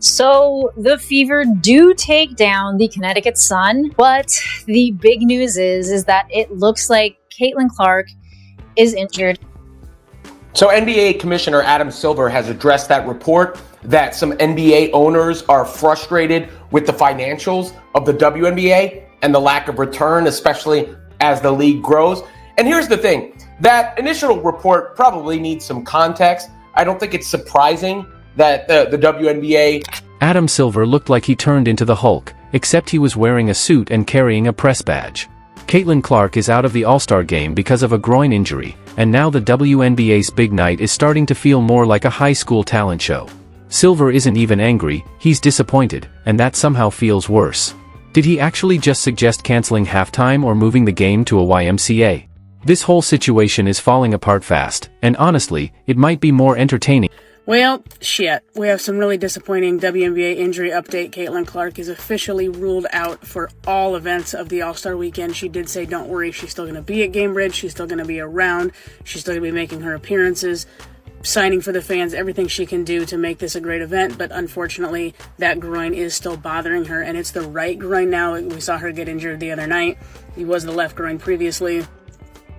So the Fever do take down the Connecticut Sun, but the big news is that it looks like Caitlin Clark is injured. So NBA Commissioner Adam Silver has addressed that report that some NBA owners are frustrated with the financials of the WNBA and the lack of return, especially as the league grows. And here's the thing, that initial report probably needs some context. I don't think it's surprising that the WNBA... Adam Silver looked like he turned into the Hulk, except he was wearing a suit and carrying a press badge. Caitlin Clark is out of the All-Star Game because of a groin injury, and now the WNBA's big night is starting to feel more like a high school talent show. Silver isn't even angry, he's disappointed, and that somehow feels worse. Did he actually just suggest canceling halftime or moving the game to a YMCA? This whole situation is falling apart fast, and honestly, it might be more entertaining. Well, shit. We have some really disappointing WNBA injury update. Caitlin Clark is officially ruled out for all events of the All-Star Weekend. She did say, don't worry, she's still going to be at Gamebridge. She's still going to be around. She's still going to be making her appearances, signing for the fans, everything she can do to make this a great event. But unfortunately, that groin is still bothering her, and it's the right groin now. We saw her get injured the other night. It was the left groin previously.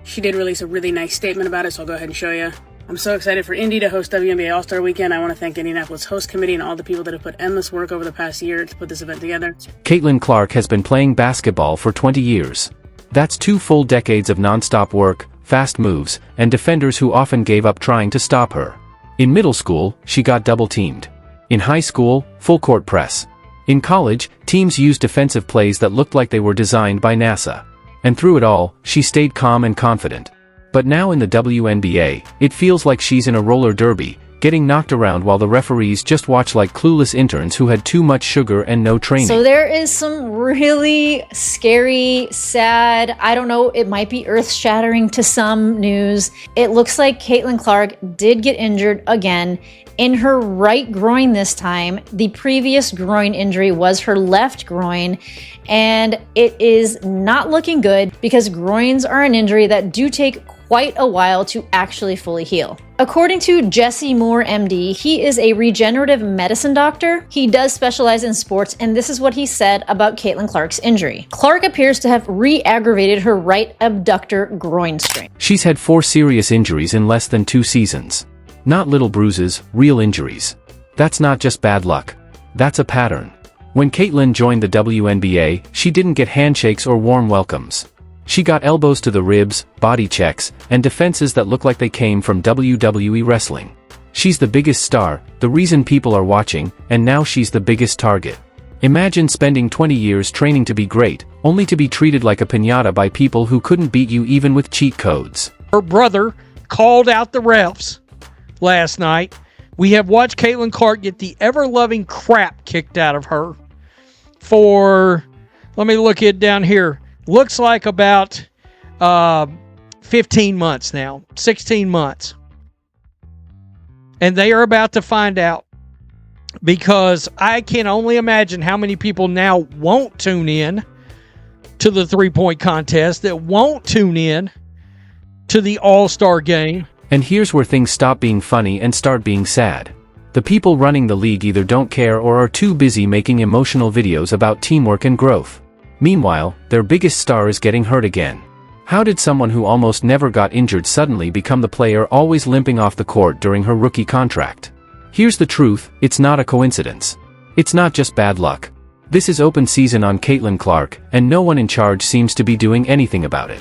She did release a really nice statement about it, so I'll go ahead and show you. I'm so excited for Indy to host WNBA All-Star Weekend. I want to thank Indianapolis Host Committee and all the people that have put endless work over the past year to put this event together. Caitlin Clark has been playing basketball for 20 years. That's 2 full decades of non-stop work, fast moves, and defenders who often gave up trying to stop her. In middle school, she got double-teamed. In high school, full-court press. In college, teams used defensive plays that looked like they were designed by NASA. And through it all, she stayed calm and confident. But now in the WNBA, it feels like she's in a roller derby, getting knocked around while the referees just watch like clueless interns who had too much sugar and no training. So there is some really scary, sad, I don't know, it might be earth-shattering to some news. It looks like Caitlin Clark did get injured again in her right groin this time. The previous groin injury was her left groin, and it is not looking good because groins are an injury that do take quite a while to actually fully heal. According to Jesse Moore, MD, he is a regenerative medicine doctor. He does specialize in sports, and this is what he said about Caitlin Clark's injury. Clark appears to have re-aggravated her right abductor groin strain. She's had 4 serious injuries in less than 2 seasons. Not little bruises, real injuries. That's not just bad luck. That's a pattern. When Caitlin joined the WNBA, she didn't get handshakes or warm welcomes. She got elbows to the ribs, body checks, and defenses that look like they came from WWE wrestling. She's the biggest star, the reason people are watching, and now she's the biggest target. Imagine spending 20 years training to be great, only to be treated like a piñata by people who couldn't beat you even with cheat codes. Her brother called out the refs last night. We have watched Caitlin Clark get the ever-loving crap kicked out of her for, let me look it down here, looks like about 15 months now, 16 months. And they are about to find out, because I can only imagine how many people now won't tune in to the three-point contest, that won't tune in to the All-Star Game. And here's where things stop being funny and start being sad. The people running the league either don't care or are too busy making emotional videos about teamwork and growth. Meanwhile, their biggest star is getting hurt again. How did someone who almost never got injured suddenly become the player always limping off the court during her rookie contract? Here's the truth, it's not a coincidence. It's not just bad luck. This is open season on Caitlin Clark, and no one in charge seems to be doing anything about it.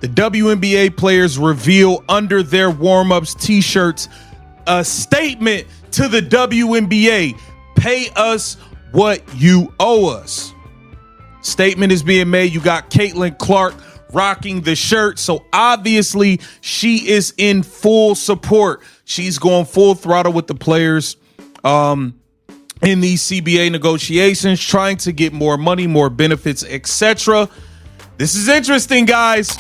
The WNBA players reveal under their warm-ups t-shirts a statement to the WNBA: pay us what you owe us. Statement is being made. You got Caitlin Clark rocking the shirt, so obviously she is in full support. She's going full throttle with the players in these CBA negotiations, trying to get more money, more benefits, etc. This is interesting, guys.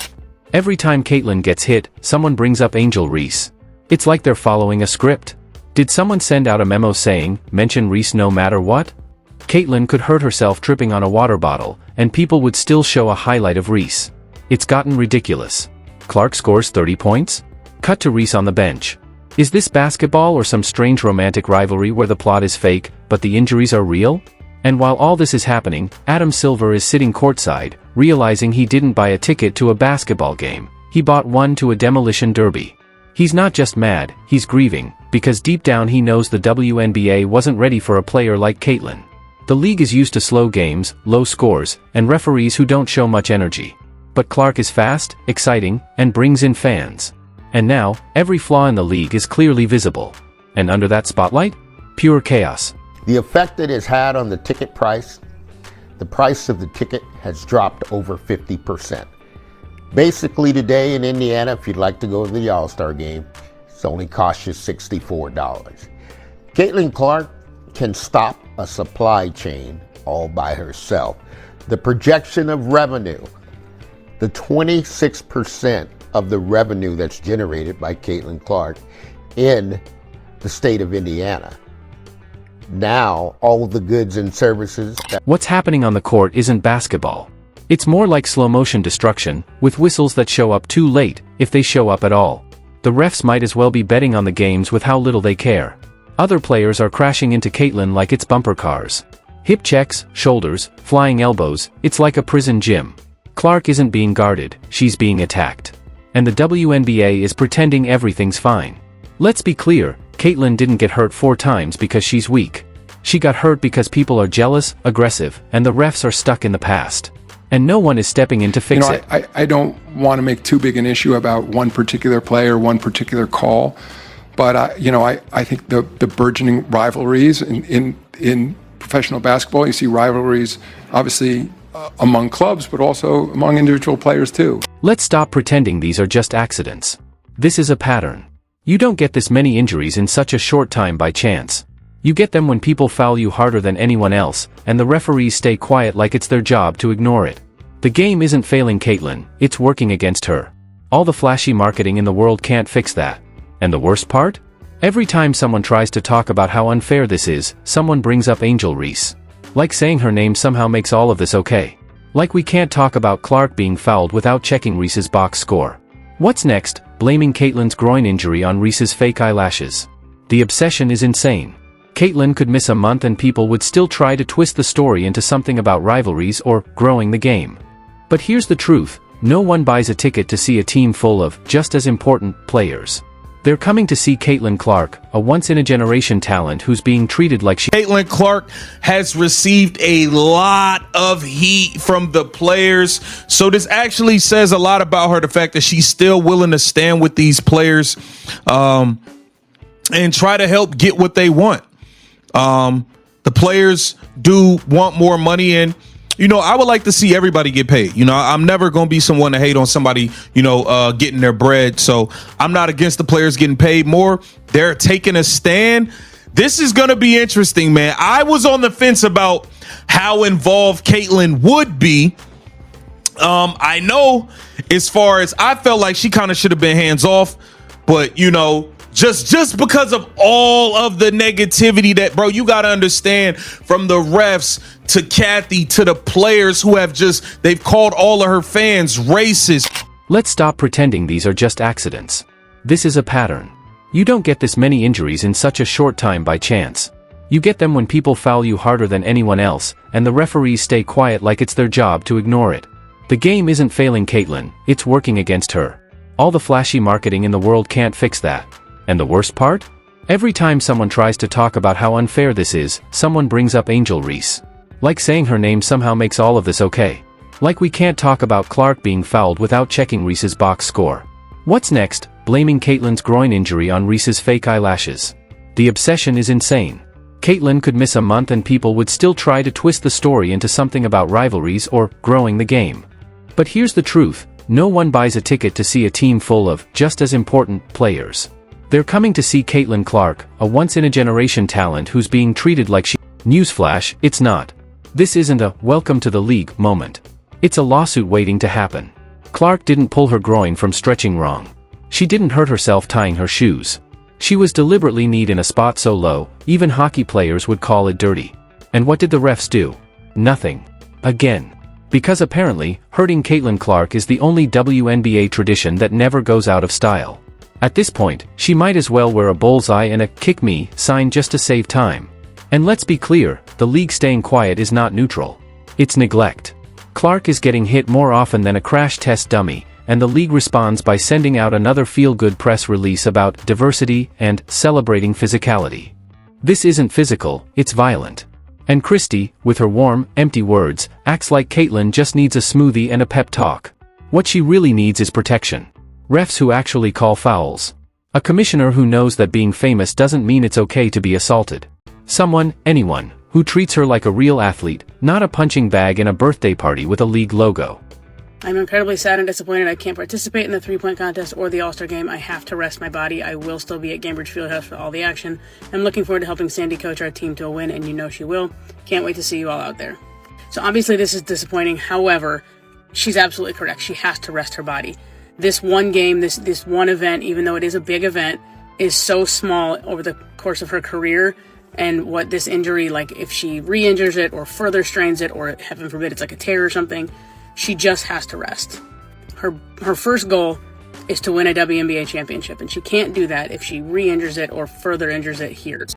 Every time Caitlin gets hit, someone brings up Angel Reese. It's like they're following a script. Did someone send out a memo saying, mention Reese no matter what? Caitlin could hurt herself tripping on a water bottle, and people would still show a highlight of Reese. It's gotten ridiculous. Clark scores 30 points? Cut to Reese on the bench. Is this basketball or some strange romantic rivalry where the plot is fake, but the injuries are real? And while all this is happening, Adam Silver is sitting courtside, realizing he didn't buy a ticket to a basketball game. He bought one to a demolition derby. He's not just mad, he's grieving, because deep down he knows the WNBA wasn't ready for a player like Caitlin. The league is used to slow games, low scores, and referees who don't show much energy. But Clark is fast, exciting, and brings in fans. And now, every flaw in the league is clearly visible. And under that spotlight? Pure chaos. The effect it has had on the ticket price, the price of the ticket has dropped over 50%. Basically today in Indiana, if you'd like to go to the All-Star Game, it's only cost you $64. Caitlin Clark can stop a supply chain all by herself. The projection of revenue, the 26% of the revenue that's generated by Caitlin Clark in the state of Indiana. Now, all of the goods and services What's happening on the court isn't basketball. It's more like slow-motion destruction, with whistles that show up too late, if they show up at all. The refs might as well be betting on the games with how little they care. Other players are crashing into Caitlin like it's bumper cars. Hip checks, shoulders, flying elbows, it's like a prison gym. Clark isn't being guarded, she's being attacked. And the WNBA is pretending everything's fine. Let's be clear, Caitlin didn't get hurt 4 times because she's weak. She got hurt because people are jealous, aggressive, and the refs are stuck in the past. And no one is stepping in to fix it. I don't want to make too big an issue about one particular player, one particular call, but I think the burgeoning rivalries in professional basketball, you see rivalries obviously among clubs, but also among individual players too. Let's stop pretending these are just accidents. This is a pattern. You don't get this many injuries in such a short time by chance. You get them when people foul you harder than anyone else, and the referees stay quiet like it's their job to ignore it. The game isn't failing Caitlin, it's working against her. All the flashy marketing in the world can't fix that. And the worst part? Every time someone tries to talk about how unfair this is, someone brings up Angel Reese. Like saying her name somehow makes all of this okay. Like we can't talk about Clark being fouled without checking Reese's box score. What's next? Blaming Caitlin's groin injury on Reese's fake eyelashes. The obsession is insane. Caitlin could miss a month and people would still try to twist the story into something about rivalries or growing the game. But here's the truth, no one buys a ticket to see a team full of just as important players. They're coming to see Caitlin Clark, a once-in-a-generation talent who's being treated like she... Caitlin Clark has received a lot of heat from the players. So this actually says a lot about her, the fact that she's still willing to stand with these players and try to help get what they want. The players do want more money, and I would like to see everybody get paid. I'm never going to be someone to hate on somebody, getting their bread. So I'm not against the players getting paid more. They're taking a stand. This is going to be interesting, man. I was on the fence about how involved Caitlin would be. I know as far as I felt like she kind of should have been hands off, but just because of all of the negativity that, bro, you got to understand, from the refs to Kathy to the players who have they've called all of her fans racist. Let's stop pretending these are just accidents. This is a pattern. You don't get this many injuries in such a short time by chance. You get them when people foul you harder than anyone else, and the referees stay quiet like it's their job to ignore it. The game isn't failing Caitlin, it's working against her. All the flashy marketing in the world can't fix that. And the worst part? Every time someone tries to talk about how unfair this is, someone brings up Angel Reese. Like saying her name somehow makes all of this okay. Like we can't talk about Clark being fouled without checking Reese's box score. What's next? Blaming Caitlin's groin injury on Reese's fake eyelashes. The obsession is insane. Caitlin could miss a month and people would still try to twist the story into something about rivalries or growing the game. But here's the truth, no one buys a ticket to see a team full of just as important players. They're coming to see Caitlin Clark, a once-in-a-generation talent who's being treated like she... Newsflash, it's not. This isn't a welcome to the league moment. It's a lawsuit waiting to happen. Clark didn't pull her groin from stretching wrong. She didn't hurt herself tying her shoes. She was deliberately kneed in a spot so low, even hockey players would call it dirty. And what did the refs do? Nothing. Again. Because apparently, hurting Caitlin Clark is the only WNBA tradition that never goes out of style. At this point, she might as well wear a bullseye and a "kick me" sign just to save time. And let's be clear, the league staying quiet is not neutral. It's neglect. Clark is getting hit more often than a crash test dummy, and the league responds by sending out another feel-good press release about diversity and celebrating physicality. This isn't physical, it's violent. And Christie, with her warm, empty words, acts like Caitlyn just needs a smoothie and a pep talk. What she really needs is protection. Refs who actually call fouls. A commissioner who knows that being famous doesn't mean it's okay to be assaulted. Anyone, who treats her like a real athlete, not a punching bag in a birthday party with a league logo. I'm incredibly sad and disappointed I can't participate in the three-point contest or the All-Star Game. I have to rest my body. I will still be at Gainbridge Fieldhouse for all the action. I'm looking forward to helping Sandy coach our team to a win, and you know she will. Can't wait to see you all out there. So obviously this is disappointing. However, she's absolutely correct. She has to rest her body. This one game, this one event, even though it is a big event, is so small over the course of her career. And what this injury, like if she re-injures it or further strains it, or heaven forbid it's like a tear or something, she just has to rest. Her first goal is to win a WNBA championship, and she can't do that if she re-injures it or further injures it here.